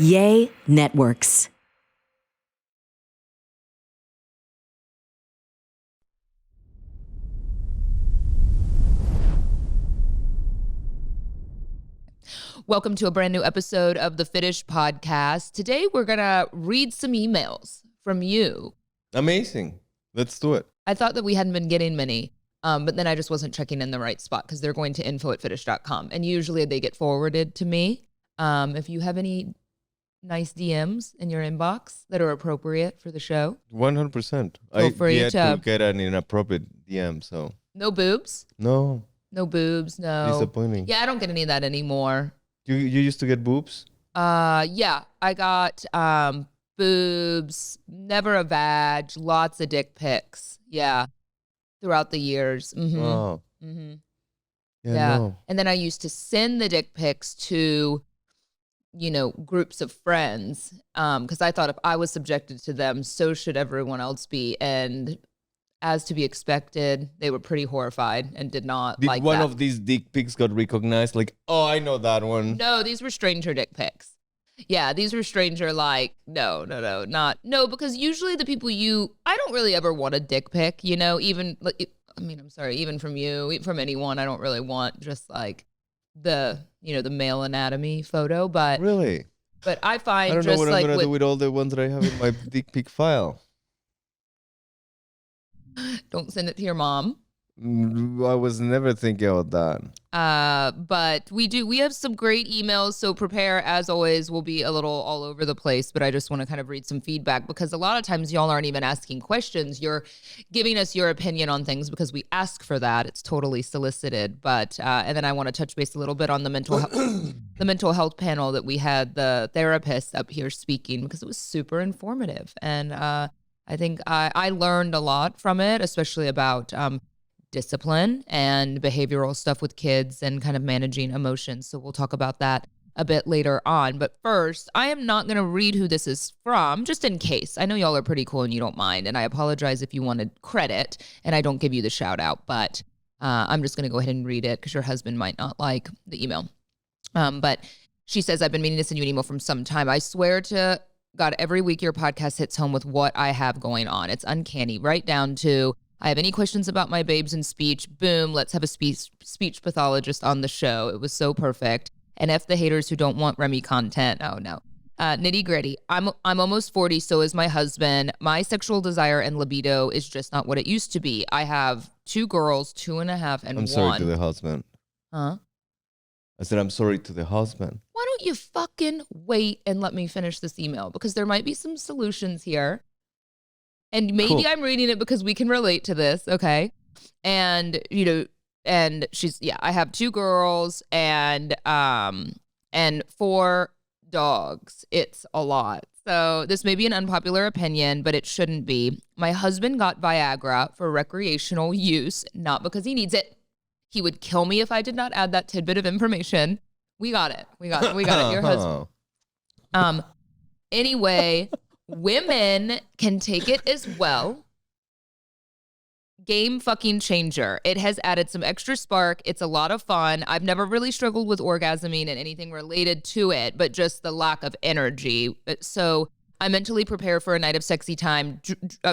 Yay Networks. Welcome to a brand new episode of the Fitish podcast. Today, we're going to read some emails from you. Amazing. Let's do it. I thought that we hadn't been getting many, but then I just wasn't checking in the right spot because they're going to info@fitish.com. And usually they get forwarded to me. If you have any nice DMs in your inbox that are appropriate for the show. 100%. Feel free I had to get an inappropriate DM, so. No boobs? No. No boobs, no. Disappointing. Yeah, I don't get any of that anymore. You used to get boobs? Yeah, I got boobs, never a vag, lots of dick pics. Yeah, throughout the years. Mm-hmm. Oh. Mm-hmm. Yeah. No. And then I used to send the dick pics to, groups of friends because I thought if I was subjected to them, so should everyone else be. And as to be expected, they were pretty horrified and did not like one that. of these dick pics got recognized? Like, oh, I know that one. No, these were stranger dick pics. Yeah, these were stranger, like, no, because usually the people I don't really ever want a dick pic, even, I'm sorry, even from you, from anyone, I don't really want just like the male anatomy photo, but. Really? But I find I don't know just what like I'm going to do with all the ones that I have in my dick pic file. Don't send it to your mom. I was never thinking about that. But we have some great emails, so prepare. As always, we'll be a little all over the place, but I just want to kind of read some feedback because a lot of times y'all aren't even asking questions. You're giving us your opinion on things because we ask for that. It's totally solicited. But and then I want to touch base a little bit on the mental health panel that we had the therapist up here speaking because it was super informative. And I think I learned a lot from it, especially about discipline and behavioral stuff with kids and kind of managing emotions. So we'll talk about that a bit later on. But first, I am not going to read who this is from, just in case. I know y'all are pretty cool and you don't mind. And I apologize if you wanted credit and I don't give you the shout out. But I'm just going to go ahead and read it because your husband might not like the email. But she says, I've been meaning to send you an email from some time. I swear to God, every week your podcast hits home with what I have going on. It's uncanny, right down to I have any questions about my babes in speech, boom, let's have a speech pathologist on the show. It was so perfect. And F the haters who don't want Remy content. Oh, no. Nitty gritty. I'm almost 40, so is my husband. My sexual desire and libido is just not what it used to be. I have 2 girls, 2.5, and 1. I'm sorry to the husband. Huh? I said, I'm sorry to the husband. Why don't you fucking wait and let me finish this email? Because there might be some solutions here. And maybe cool. I'm reading it because we can relate to this, okay? And, and she's, I have 2 girls and 4 dogs. It's a lot. So this may be an unpopular opinion, but it shouldn't be. My husband got Viagra for recreational use, not because he needs it. He would kill me if I did not add that tidbit of information. We got it. Your husband. Anyway, women can take it as well. Game fucking changer. It has added some extra spark. It's a lot of fun. I've never really struggled with orgasming and anything related to it, but just the lack of energy. So I mentally prepare for a night of sexy time,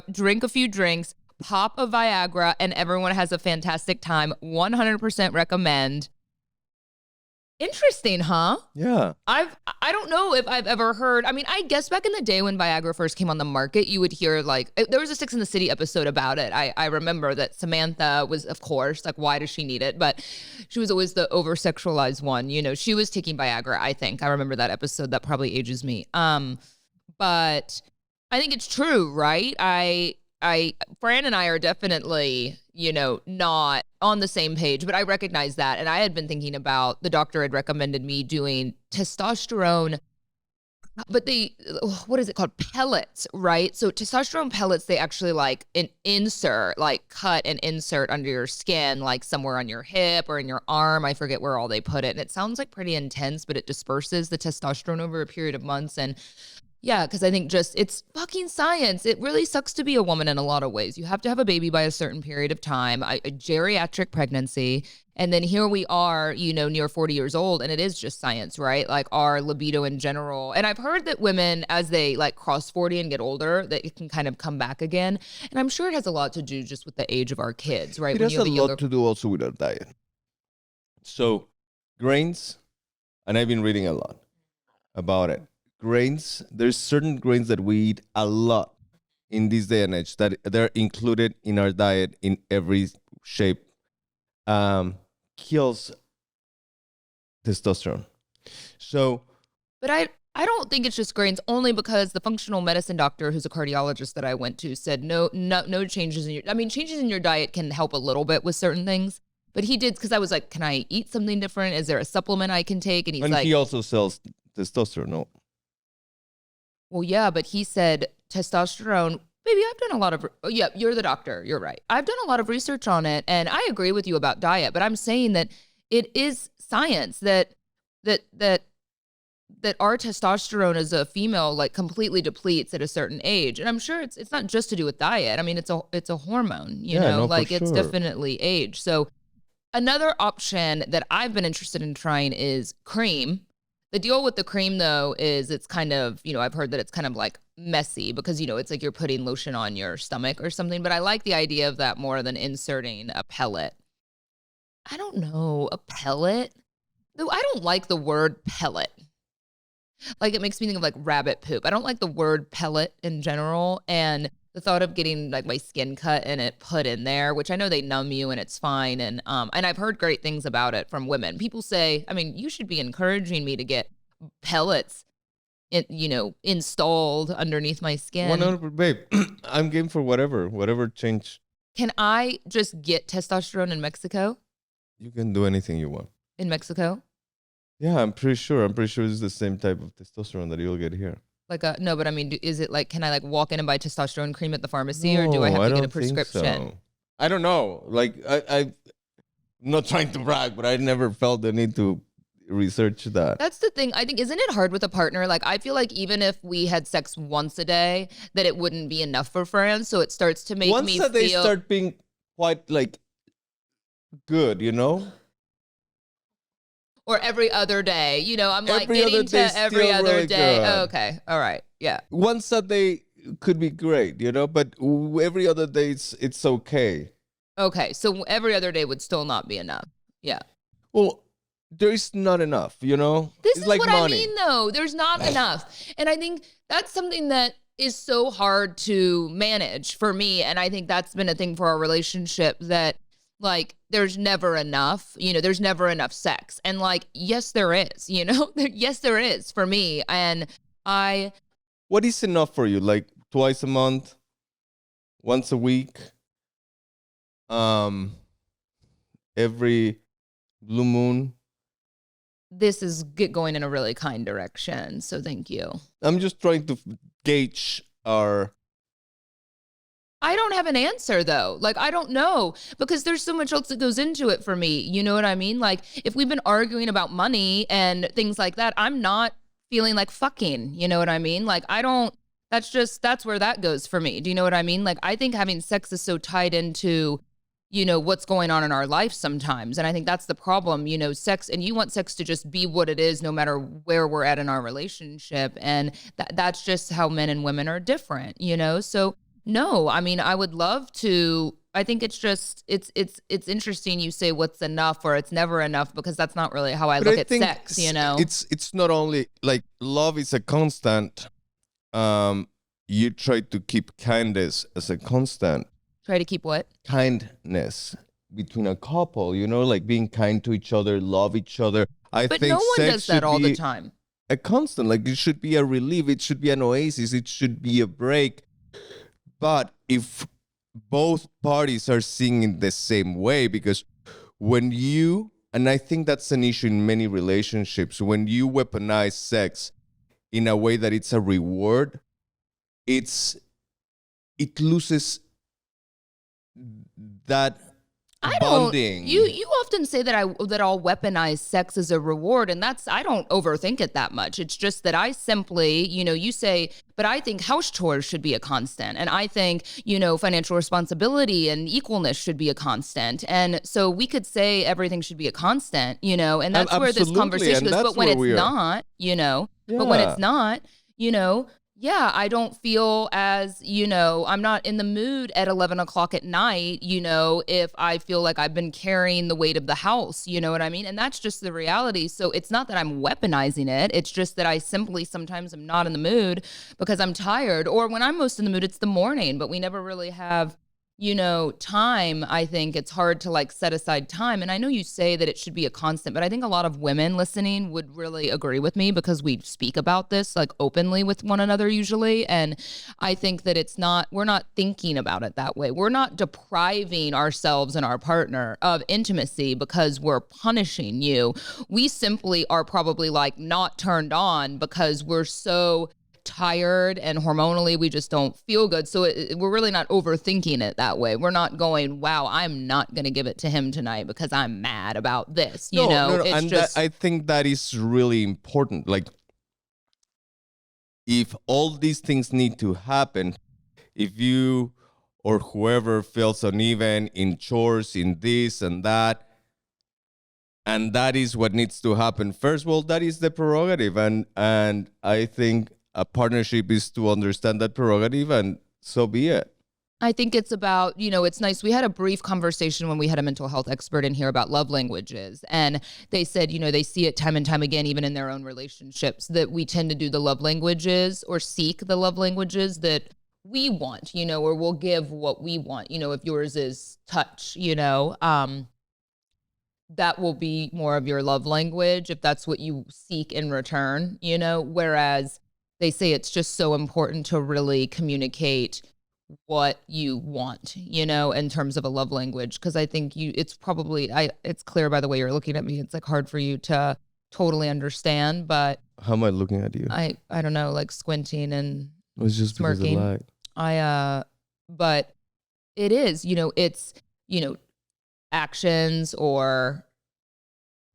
drink a few drinks, pop a Viagra, and everyone has a fantastic time. 100% recommend. Interesting, huh? Yeah. I don't know if I've ever heard. I mean, I guess back in the day when Viagra first came on the market, you would hear there was a Sex and the City episode about it. I remember that Samantha was, of course, like, why does she need it? But she was always the over-sexualized one. She was taking Viagra, I think. I remember that episode. That probably ages me. But I think it's true, right? Fran and I are definitely, not on the same page, but I recognize that. And I had been thinking about, the doctor had recommended me doing testosterone, but what is it called? Pellets, right? So testosterone pellets, they actually cut and insert under your skin, like somewhere on your hip or in your arm. I forget where all they put it. And it sounds like pretty intense, but it disperses the testosterone over a period of months. And Yeah, because I think just it's fucking science. It really sucks to be a woman in a lot of ways. You have to have a baby by a certain period of time, a geriatric pregnancy. And then here we are, near 40 years old, and it is just science, right? Like our libido in general. And I've heard that women, as they like cross 40 and get older, that it can kind of come back again. And I'm sure it has a lot to do just with the age of our kids, right? It has a lot to do also with our diet. So grains, and I've been reading a lot about it. Grains, there's certain grains that we eat a lot in this day and age that they're included in our diet in every shape. Kills testosterone. So, but I don't think it's just grains, only because the functional medicine doctor, who's a cardiologist that I went to, said no changes in changes in your diet can help a little bit with certain things. But he did, because I was like, can I eat something different? Is there a supplement I can take? And he's like, he also sells testosterone. No. Well, yeah, but he said testosterone. Baby, I've done a lot of, you're the doctor. You're right. I've done a lot of research on it, and I agree with you about diet, but I'm saying that it is science that our testosterone as a female like completely depletes at a certain age. And I'm sure it's not just to do with diet. I mean, it's a hormone, it's definitely age. So another option that I've been interested in trying is cream. The deal with the cream, though, is it's kind of, I've heard that it's kind of like messy because, it's like you're putting lotion on your stomach or something. But I like the idea of that more than inserting a pellet. I don't know, a pellet? Though I don't like the word pellet. Like, it makes me think of like rabbit poop. I don't like the word pellet in general. And the thought of getting like my skin cut and it put in there, which I know they numb you and it's fine. And I've heard great things about it from women. People say, you should be encouraging me to get pellets, installed underneath my skin. 100%, babe. I'm game for whatever change. Can I just get testosterone in Mexico? You can do anything you want. In Mexico? Yeah, I'm pretty sure it's the same type of testosterone that you'll get here. No, but is it like, can I like walk in and buy testosterone cream at the pharmacy, or do I have to get a prescription? So. I don't know. Like, I'm not trying to brag, but I never felt the need to research that. That's the thing. I think, isn't it hard with a partner? Like, I feel like even if we had sex once a day, that it wouldn't be enough for friends. So it starts to make once me that they start being quite like good, Or every other day, I'm like every getting to every other really day. Good. Oh, okay, all right, yeah. Once a day could be great, but every other day it's okay. Okay, so every other day would still not be enough. Yeah. Well, there is not enough, This it's is like what money. I mean, though. There's not enough, and I think that's something that is so hard to manage for me. And I think that's been a thing for our relationship, that like there's never enough, there's never enough sex. And like, yes, there is, yes, there is for me. And what is enough for you? Like twice a month, once a week, every blue moon? This is going in a really kind direction. So thank you. I'm just trying to gauge our... I don't have an answer, though. Like, I don't know, because there's so much else that goes into it for me. You know what I mean? Like, if we've been arguing about money and things like that, I'm not feeling like fucking. You know what I mean? Like, that's where that goes for me. Do you know what I mean? Like, I think having sex is so tied into, what's going on in our life sometimes. And I think that's the problem, sex, and you want sex to just be what it is no matter where we're at in our relationship. And that's just how men and women are different, So no, I would love to. I think it's just, it's interesting you say what's enough or it's never enough, because that's not really how I look at sex, It's not only like love is a constant. You try to keep kindness as a constant. Try to keep what? Kindness between a couple, like being kind to each other, love each other. But no one does that all the time. A constant, like it should be a relief. It should be an oasis. It should be a break. But if both parties are seeing it the same way, because when you, and I think that's an issue in many relationships, when you weaponize sex in a way that it's a reward, it loses that I bonding. don't. You often say that I'll weaponize sex as a reward, and I don't overthink it that much. It's just that I simply, you say, but I think house chores should be a constant, and I think financial responsibility and equalness should be a constant, and so we could say everything should be a constant, and that's where this conversation goes. But when it's not, but when it's not, yeah, I don't feel as, I'm not in the mood at 11 o'clock at night, if I feel like I've been carrying the weight of the house, you know what I mean? And that's just the reality. So it's not that I'm weaponizing it. It's just that I simply sometimes am not in the mood because I'm tired. Or when I'm most in the mood, it's the morning, but we never really have time. I think it's hard to set aside time. And I know you say that it should be a constant, but I think a lot of women listening would really agree with me because we speak about this openly with one another usually. And I think that we're not thinking about it that way. We're not depriving ourselves and our partner of intimacy because we're punishing you. We simply are probably not turned on because we're so tired and hormonally we just don't feel good. So we're really not overthinking it that way. We're not going, wow, I'm not going to give it to him tonight because I'm mad about this. No. It's and just, I think that is really important. If all these things need to happen, if you or whoever feels uneven in chores, in this and that is what needs to happen first, well, that is the prerogative. And I think a partnership is to understand that prerogative, and so be it. I think it's about, it's nice. We had a brief conversation when we had a mental health expert in here about love languages. And they said, they see it time and time again, even in their own relationships, that we tend to do the love languages or seek the love languages that we want, or we'll give what we want. If yours is touch, that will be more of your love language if that's what you seek in return, whereas they say it's just so important to really communicate what you want, in terms of a love language. Because I think it's clear by the way you're looking at me. It's hard for you to totally understand, but how am I looking at you? I don't know, squinting and it's just smirking. Because of light. But it is, it's, actions or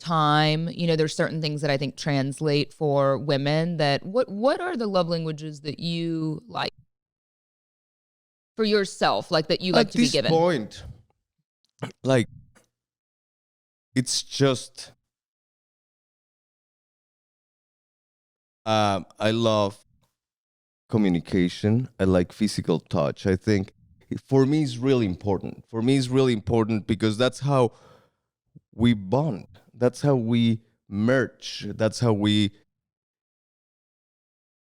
time, there's certain things that I think translate for women. That what are the love languages that you like for yourself, that you like to be given? At this point, it's just I love communication. I like physical touch. I think for me it's really important. Because that's how we bond. That's how we merge. That's how we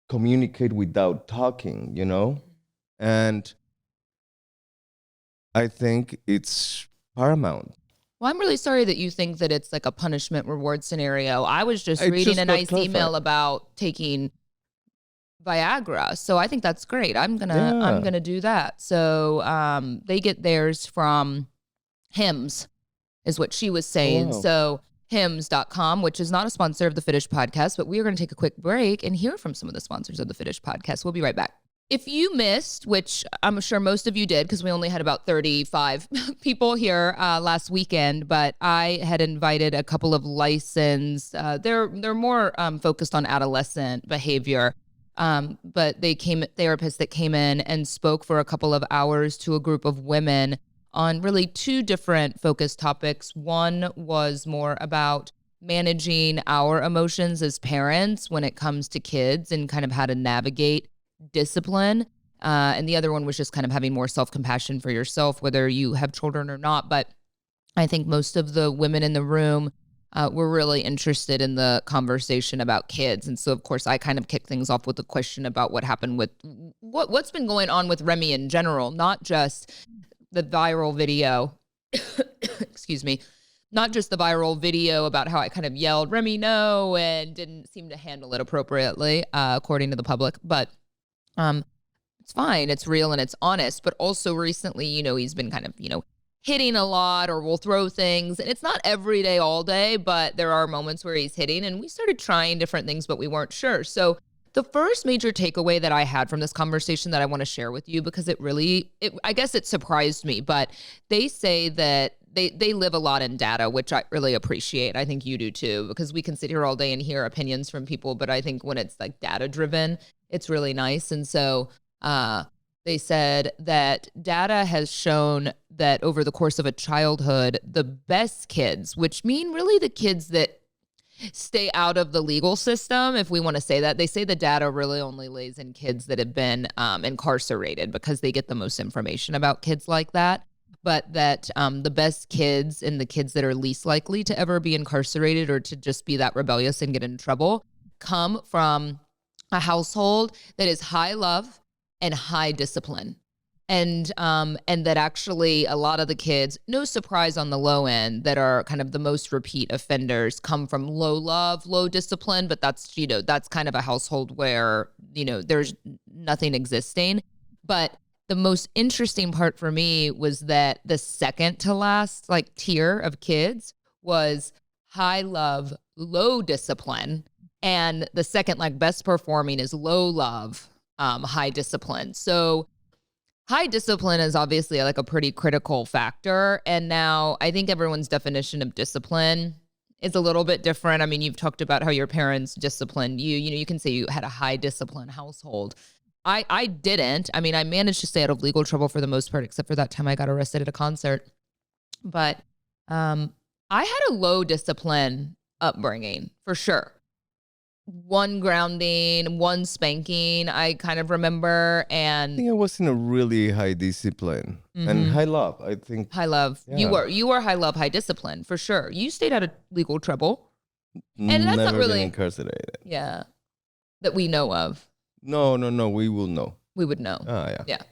communicate without talking, And I think it's paramount. Well, I'm really sorry that you think that it's a punishment reward scenario. I was just reading a nice email about taking Viagra. So I think that's great. I'm gonna do that. So they get theirs from Hims, is what she was saying. Oh, wow. So Hims.com, which is not a sponsor of the Fitish podcast, but we are going to take a quick break and hear from some of the sponsors of the Fitish podcast. We'll be right back. If you missed, which I'm sure most of you did, because we only had about 35 people here last weekend, but I had invited a couple of licensed, they're more focused on adolescent behavior, but therapists that came in and spoke for a couple of hours to a group of women on really two different focus topics. One was more about managing our emotions as parents when it comes to kids and kind of how to navigate discipline. And the other one was just kind of having more self-compassion for yourself, whether you have children or not. But I think most of the women in the room were really interested in the conversation about kids. And so, of course, I kind of kicked things off with a question about what happened with what's been going on with Remy in general, not just the viral video, excuse me, not just the viral video about how I kind of yelled, Remy, no, and didn't seem to handle it appropriately, according to the public. But it's fine. It's real and it's honest. But also recently, he's been kind of, hitting a lot or will throw things. And it's not every day, all day, but there are moments where he's hitting. And we started trying different things, but we weren't sure. So the first major takeaway that I had from this conversation that I want to share with you, because I guess it surprised me, but they say that they live a lot in data, which I really appreciate. I think you do too, because we can sit here all day and hear opinions from people, but I think when it's like data driven, it's really nice. And so they said that data has shown that over the course of a childhood, the best kids, which mean really the kids that stay out of the legal system, if we want to say that. They say the data really only lays in kids that have been incarcerated because they get the most information about kids like that. But that the best kids and the kids that are least likely to ever be incarcerated or to just be that rebellious and get in trouble come from a household that is high love and high discipline. And that actually a lot of the kids, no surprise on the low end, that are kind of the most repeat offenders come from low love, low discipline, but that's, that's kind of a household where, there's nothing existing. But the most interesting part for me was that the second to last like tier of kids was high love, low discipline. And the second like best performing is low love, high discipline. So high discipline is obviously like a pretty critical factor. And now I think everyone's definition of discipline is a little bit different. I mean, you've talked about how your parents disciplined you. You can say you had a high discipline household. I didn't. I mean, I managed to stay out of legal trouble for the most part, except for that time I got arrested at a concert. But I had a low discipline upbringing for sure. One grounding, one spanking, I kind of remember. And I think I was in a really high discipline and high love. I think high love. Yeah. You were high love, high discipline for sure. You stayed out of legal trouble, and that's never not really been incarcerated. Yeah, that we know of. No. We will know. We would know. Ah, yeah.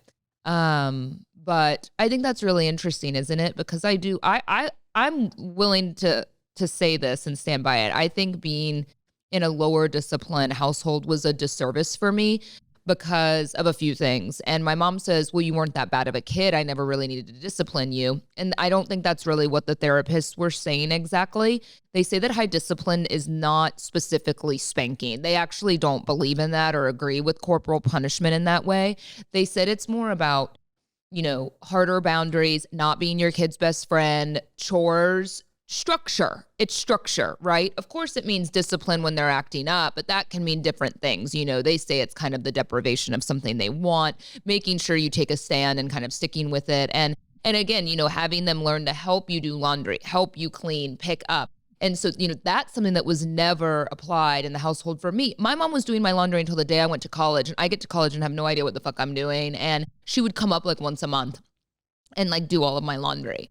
Yeah. But I think that's really interesting, isn't it? Because I'm willing to say this and stand by it. I think being in a lower discipline household was a disservice for me because of a few things. And my mom says, well, you weren't that bad of a kid. I never really needed to discipline you. And I don't think that's really what the therapists were saying exactly. They say that high discipline is not specifically spanking. They actually don't believe in that or agree with corporal punishment in that way. They said it's more about, harder boundaries, not being your kid's best friend, chores, structure. It's structure, right? Of course, it means discipline when they're acting up, but that can mean different things. They say it's kind of the deprivation of something they want, making sure you take a stand and kind of sticking with it. And again, having them learn to help you do laundry, help you clean, pick up. And so, that's something that was never applied in the household for me. My mom was doing my laundry until the day I went to college, and I get to college and have no idea what the fuck I'm doing. And she would come up like once a month and like do all of my laundry.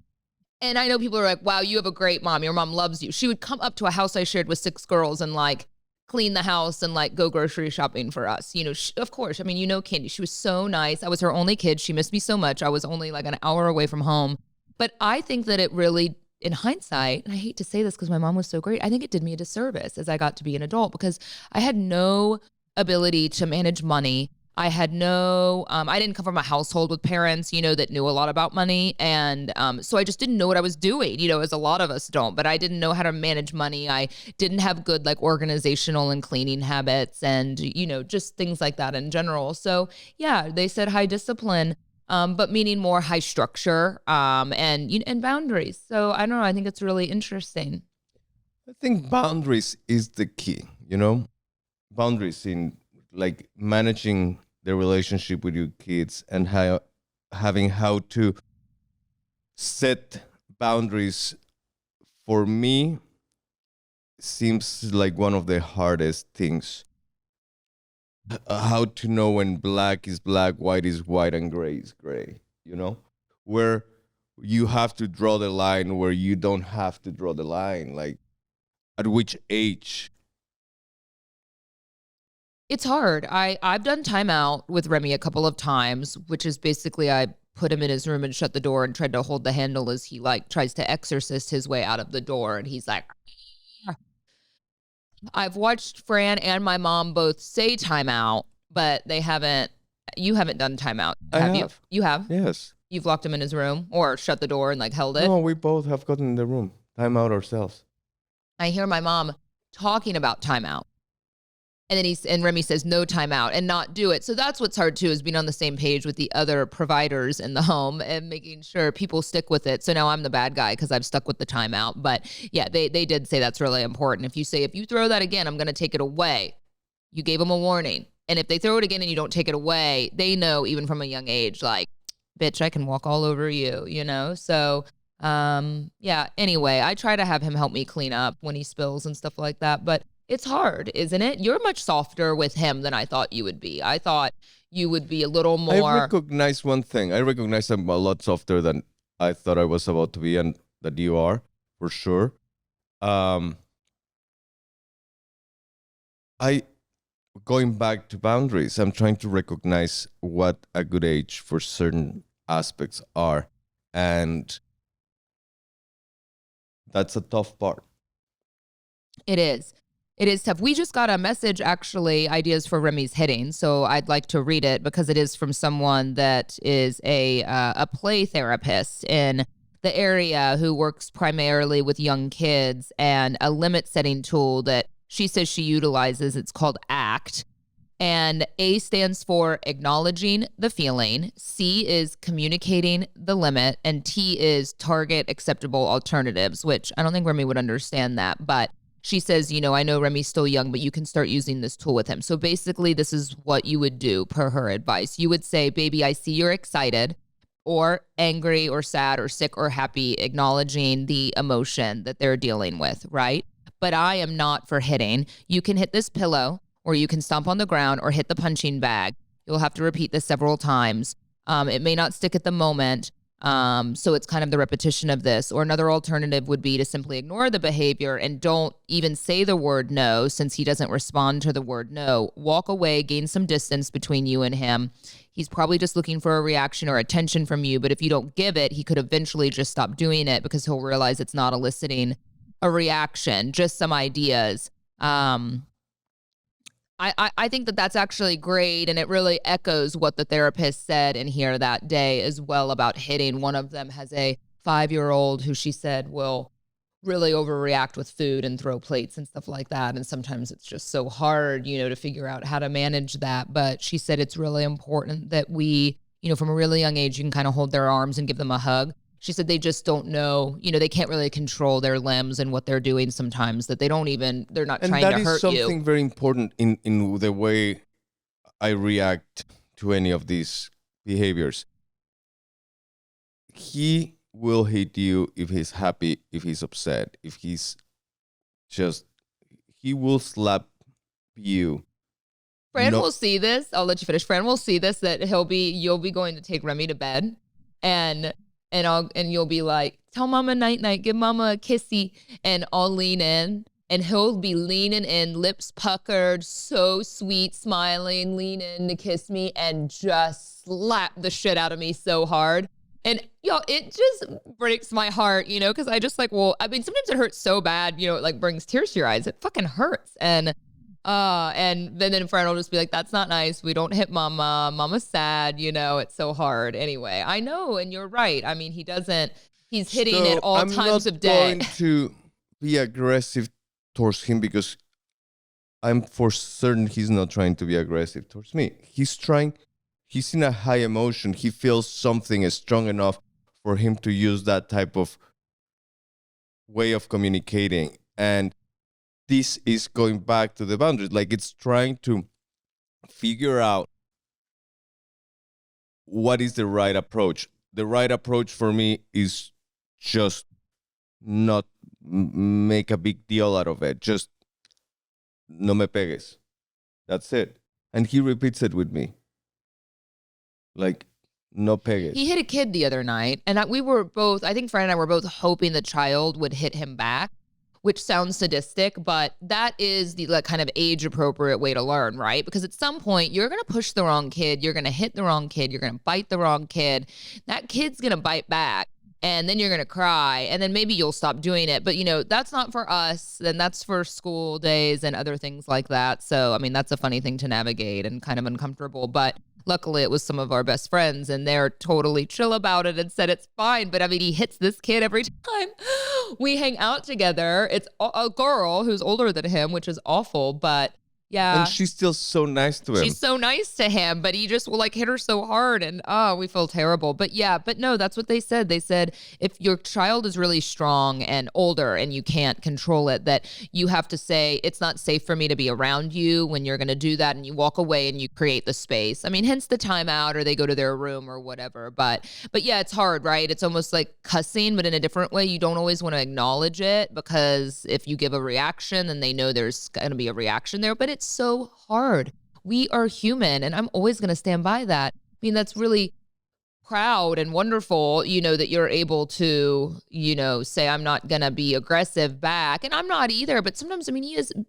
And I know people are like, wow, you have a great mom. Your mom loves you. She would come up to a house I shared with 6 girls and like clean the house and like go grocery shopping for us. Of course, I mean, Candy, she was so nice. I was her only kid. She missed me so much. I was only like an hour away from home. But I think that it really, in hindsight, and I hate to say this because my mom was so great, I think it did me a disservice as I got to be an adult because I had no ability to manage money. I had I didn't come from a household with parents, that knew a lot about money. And so I just didn't know what I was doing, as a lot of us don't. But I didn't know how to manage money. I didn't have good like organizational and cleaning habits and, just things like that in general. So yeah, they said high discipline, but meaning more high structure and boundaries. So I don't know. I think it's really interesting. I think boundaries is the key, boundaries in like managing the relationship with your kids and having how to set boundaries for me seems like one of the hardest things. How to know when black is black, white is white, and gray is gray, where you have to draw the line where you don't have to draw the line, like at which age. It's hard. I've done timeout with Remy a couple of times, which is basically I put him in his room and shut the door and tried to hold the handle as he like tries to exorcist his way out of the door. And he's like, "Ah." I've watched Fran and my mom both say timeout, but you haven't done timeout, have you? You have? Yes. You've locked him in his room or shut the door and like held it? No, we both have gotten in the room, timeout ourselves. I hear my mom talking about timeout. And then Remy says no timeout and not do it. So that's what's hard too, is being on the same page with the other providers in the home and making sure people stick with it. So now I'm the bad guy because I've stuck with the timeout. But yeah, they did say that's really important. If you say, if you throw that again, I'm going to take it away. You gave them a warning. And if they throw it again and you don't take it away, they know even from a young age, like, bitch, I can walk all over you, you know? So yeah, anyway, I try to have him help me clean up when he spills and stuff like that. But it's hard, isn't it? You're much softer with him than I thought you would be. I thought you would be a little more. I recognize one thing. I recognize I'm a lot softer than I thought I was about to be, and that you are, for sure. Going back to boundaries, I'm trying to recognize what a good age for certain aspects are. And that's a tough part. It is. It is tough. We just got a message, actually, ideas for Remy's hitting. So I'd like to read it because it is from someone that is a play therapist in the area who works primarily with young kids, and a limit setting tool that she says she utilizes. It's called ACT. And A stands for acknowledging the feeling. C is communicating the limit. And T is target acceptable alternatives, which I don't think Remy would understand that. But she says, you know, I know Remy's still young, but you can start using this tool with him. So basically, this is what you would do per her advice. You would say, baby, I see you're excited or angry or sad or sick or happy, acknowledging the emotion that they're dealing with, right? But I am not for hitting. You can hit this pillow, or you can stomp on the ground or hit the punching bag. You'll have to repeat this several times. It may not stick at the moment. So it's kind of the repetition of this. Or another alternative would be to simply ignore the behavior and don't even say the word no, since he doesn't respond to the word no. Walk away, gain some distance between you and him. He's probably just looking for a reaction or attention from you. But if you don't give it, he could eventually just stop doing it because he'll realize it's not eliciting a reaction, just some ideas. I think that that's actually great, and it really echoes what the therapist said in here that day as well about hitting. One of them has a 5-year-old who she said will really overreact with food and throw plates and stuff like that, and sometimes it's just so hard, you know, to figure out how to manage that. But she said it's really important that we, you know, from a really young age, you can kind of hold their arms and give them a hug. She said they just don't know, you know, they can't really control their limbs and what they're doing sometimes, that they're not trying to hurt you. And that is something very important in the way I react to any of these behaviors. He will hit you if he's happy, if he's upset, if he's he will slap you. Fran will see this. I'll let you finish. Fran will see this, that you'll be going to take Remy to bed, and you'll be like, tell mama night night, give mama a kissy, and I'll lean in, and he'll be leaning in, lips puckered, so sweet, smiling, lean in to kiss me, and just slap the shit out of me so hard. And y'all, it just breaks my heart, you know, because I just like, well, I mean, sometimes it hurts so bad, you know, it like brings tears to your eyes. It fucking hurts. And then Fran will just be like, that's not nice. We don't hit mama. Mama's sad. You know, it's so hard. Anyway, I know. And you're right. I mean, he's hitting at all times of day. I'm not going to be aggressive towards him because I'm for certain he's not trying to be aggressive towards me. He's in a high emotion. He feels something is strong enough for him to use that type of way of communicating. And this is going back to the boundaries. Like, it's trying to figure out what is the right approach. The right approach for me is just not make a big deal out of it. Just no me pegues. That's it. And he repeats it with me. Like, no pegues. He hit a kid the other night, and we were both, I think Fran and I were both hoping the child would hit him back, which sounds sadistic, but that is the like kind of age-appropriate way to learn, right? Because at some point, you're going to push the wrong kid, you're going to hit the wrong kid, you're going to bite the wrong kid. That kid's going to bite back, and then you're going to cry, and then maybe you'll stop doing it. But, you know, that's not for us, and that's for school days and other things like that. So, I mean, that's a funny thing to navigate and kind of uncomfortable, but luckily, it was some of our best friends, and they're totally chill about it and said it's fine. But I mean, he hits this kid every time we hang out together. It's a girl who's older than him, which is awful. But Yeah. And she's still so nice to him. She's so nice to him, but he just will like hit her so hard and we feel terrible. But yeah, but no, that's what they said. They said if your child is really strong and older and you can't control it, that you have to say, it's not safe for me to be around you when you're going to do that, and you walk away and you create the space. I mean, hence the timeout, or they go to their room or whatever. But yeah, it's hard, right? It's almost like cussing, but in a different way. You don't always want to acknowledge it, because if you give a reaction, then they know there's going to be a reaction there. But it's so hard. We are human, and I'm always going to stand by that. I mean, that's really proud and wonderful, that you're able to, say, I'm not going to be aggressive back. And I'm not either. But sometimes, I mean,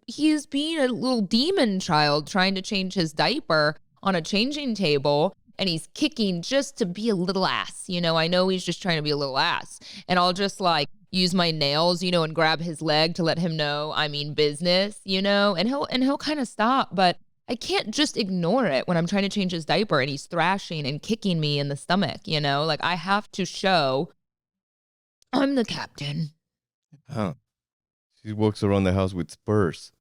he is being a little demon child trying to change his diaper on a changing table. And he's kicking just to be a little ass. I know he's just trying to be a little ass. And I'll just like use my nails, and grab his leg to let him know I mean business, and he'll kind of stop. But I can't just ignore it when I'm trying to change his diaper and he's thrashing and kicking me in the stomach, like I have to show I'm the captain. Huh. She walks around the house with spurs.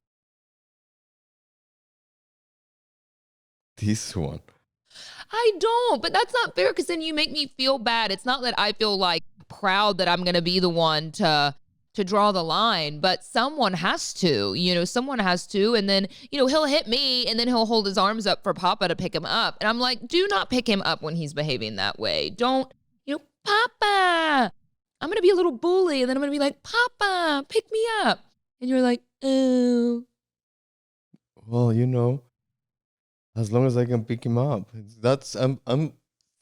This one. I don't, but that's not fair, because then you make me feel bad. It's not that I feel like proud that I'm going to be the one to draw the line, but someone has to, someone has to. And then, he'll hit me and then he'll hold his arms up for Papa to pick him up. And I'm like, do not pick him up when he's behaving that way. Don't, Papa, I'm going to be a little bully. And then I'm going to be like, Papa, pick me up. And you're like, oh. Well, as long as I can pick him up. I'm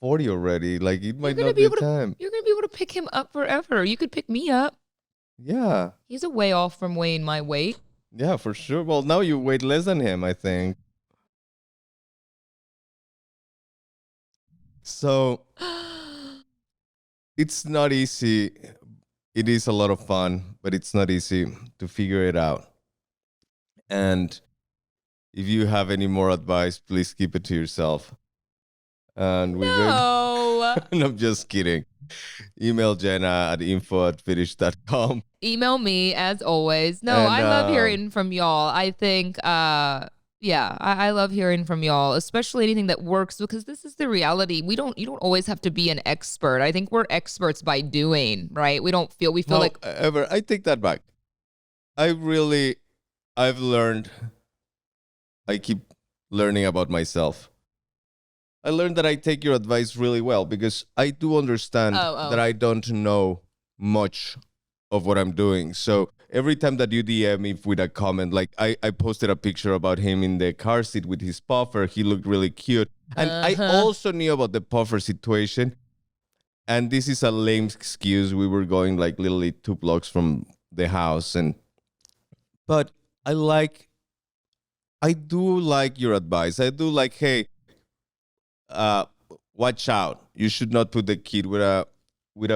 40 already. Like, it might not be time. You're going to be able to pick him up forever. You could pick me up. Yeah. He's a way off from weighing my weight. Yeah, for sure. Well, now you weigh less than him, I think. So, it's not easy. It is a lot of fun, but it's not easy to figure it out. And if you have any more advice, please keep it to yourself. And No. No, I'm just kidding. Email Jenna at info@fitish.com. Email me as always. No, I love hearing from y'all. I think, I love hearing from y'all, especially anything that works, because this is the reality. You don't always have to be an expert. I think we're experts by doing, right? We feel like. However, I take that back. I've learned, I keep learning about myself. I learned that I take your advice really well, because I do understand that I don't know much of what I'm doing. So every time that you DM me with a comment, like I posted a picture about him in the car seat with his puffer. He looked really cute. And I also knew about the puffer situation. And this is a lame excuse. We were going like literally 2 blocks from the house. But I do like your advice. I do like, hey, watch out. You should not put the kid with a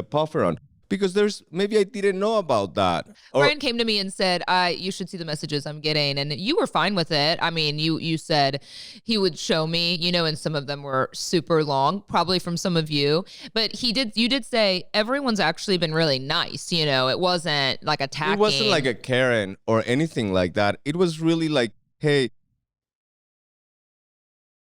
puffer on, because maybe I didn't know about that. Brian came to me and said, you should see the messages I'm getting. And you were fine with it. I mean, you said he would show me, and some of them were super long, probably from some of you. But you did say everyone's actually been really nice. It wasn't like attacking. It wasn't like a Karen or anything like that. It was really like, hey,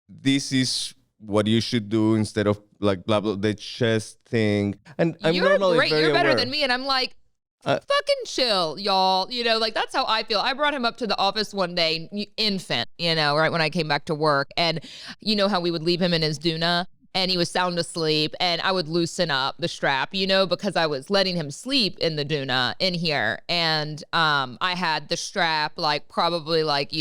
this is what you should do instead of like blah blah, the chest thing. And I'm normally great. very You're better aware. than me, and I'm like, fucking chill, y'all. Like that's how I feel. I brought him up to the office one day, infant, right when I came back to work, and how we would leave him in his doona, and he was sound asleep, and I would loosen up the strap, because I was letting him sleep in the doona in here, and I had the strap like probably like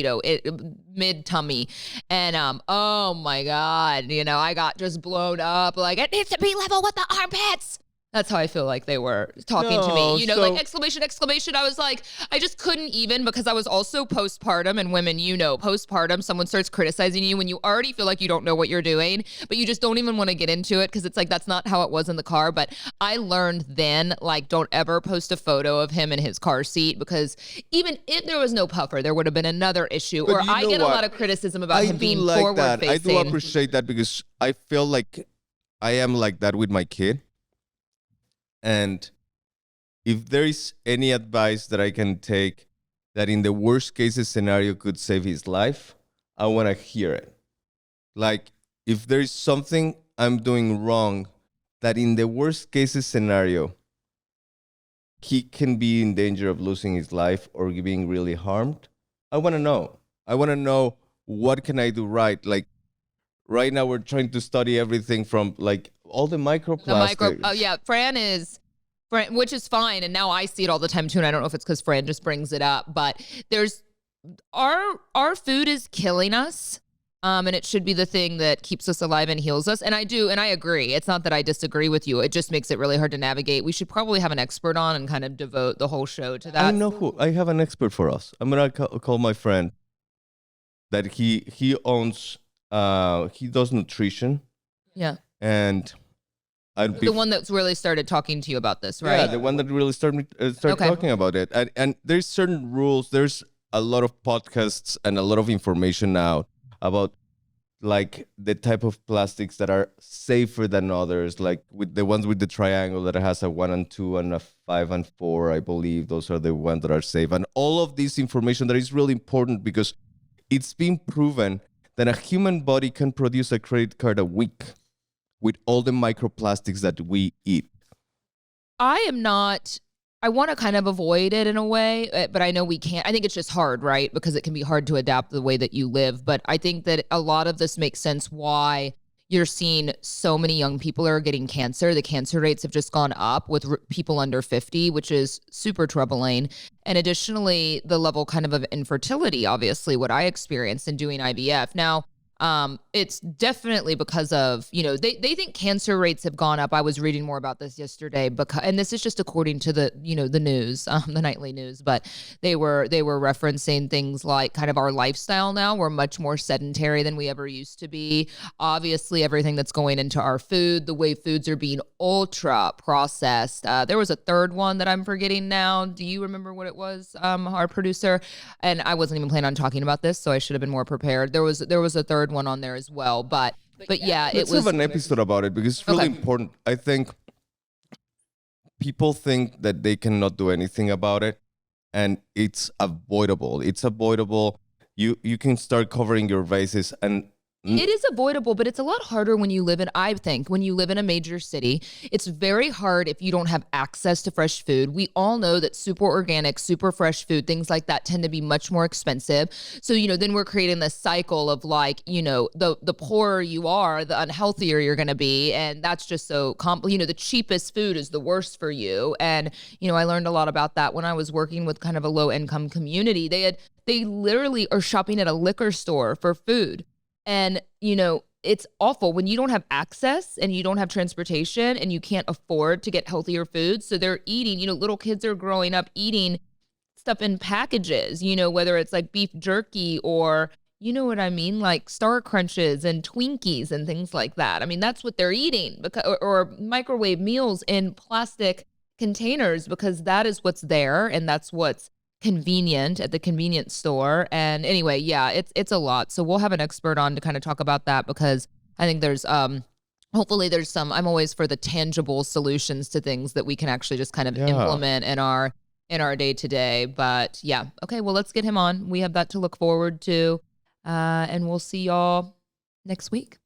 mid tummy, and oh my god, I got just blown up, like it needs to be level with the armpits. That's how I feel like they were talking to me. Like exclamation, exclamation. I was like, I just couldn't even, because I was also postpartum, and women, postpartum, someone starts criticizing you when you already feel like you don't know what you're doing, but you just don't even want to get into it, because it's like, that's not how it was in the car. But I learned then, like, don't ever post a photo of him in his car seat, because even if there was no puffer, there would have been another issue. But or I get a lot of criticism about him being forward facing. I do appreciate that, because I feel like I am like that with my kid. And if there is any advice that I can take that in the worst cases scenario could save his life, I want to hear it. Like, if there's something I'm doing wrong, that in the worst cases scenario, he can be in danger of losing his life or being really harmed, I want to know. I want to know, what can I do right? Like, right now we're trying to study everything from like all the microplastics. Fran, which is fine. And now I see it all the time too. And I don't know if it's because Fran just brings it up, but our food is killing us. And it should be the thing that keeps us alive and heals us. And I agree. It's not that I disagree with you. It just makes it really hard to navigate. We should probably have an expert on and kind of devote the whole show to that. I know who. I have an expert for us. I'm going to call my friend that he owns, he does nutrition. Yeah. And the one that's really started talking to you about this, right? Yeah, the one that really started talking about it. And there's certain rules. There's a lot of podcasts and a lot of information now about like the type of plastics that are safer than others, like with the ones with the triangle that has a 1 and 2 and a 5 and 4, I believe those are the ones that are safe. And all of this information that is really important because it's been proven that a human body can produce a credit card a week with all the microplastics that we eat. I want to kind of avoid it in a way, but I know we can't. I think it's just hard, right? Because it can be hard to adapt the way that you live. But I think that a lot of this makes sense why you're seeing so many young people are getting cancer. The cancer rates have just gone up with people under 50, which is super troubling. And additionally, the level kind of infertility, obviously, what I experienced in doing IVF. Now, it's definitely because of, they think cancer rates have gone up. I was reading more about this yesterday and this is just according to the, the news, the nightly news, but they were referencing things like kind of our lifestyle now. We're much more sedentary than we ever used to be. Obviously, everything that's going into our food, the way foods are being ultra processed. There was a third one that I'm forgetting now. Do you remember what it was? Our producer, and I wasn't even planning on talking about this, so I should have been more prepared. There was a third one on there as well, but yeah, let's have an episode about it because it's really important. I think people think that they cannot do anything about it, and it's avoidable. You can start covering your bases, and it is avoidable, but it's a lot harder when you live in a major city. It's very hard if you don't have access to fresh food. We all know that super organic, super fresh food, things like that tend to be much more expensive. So, then we're creating this cycle of like, the poorer you are, the unhealthier you're going to be. And that's just so the cheapest food is the worst for you. And, I learned a lot about that when I was working with kind of a low income community. They literally are shopping at a liquor store for food. And, it's awful when you don't have access and you don't have transportation and you can't afford to get healthier foods. So they're eating, little kids are growing up eating stuff in packages, whether it's like beef jerky or, what I mean, like Star Crunches and Twinkies and things like that. I mean, that's what they're eating or microwave meals in plastic containers because that is what's there and that's what's convenient at the convenience store. And anyway, yeah, it's a lot. So we'll have an expert on to kind of talk about that because I think there's hopefully there's some, I'm always for the tangible solutions to things that we can actually just kind of implement in our day to day. But yeah, okay, well, let's get him on. We have that to look forward to. And we'll see y'all next week.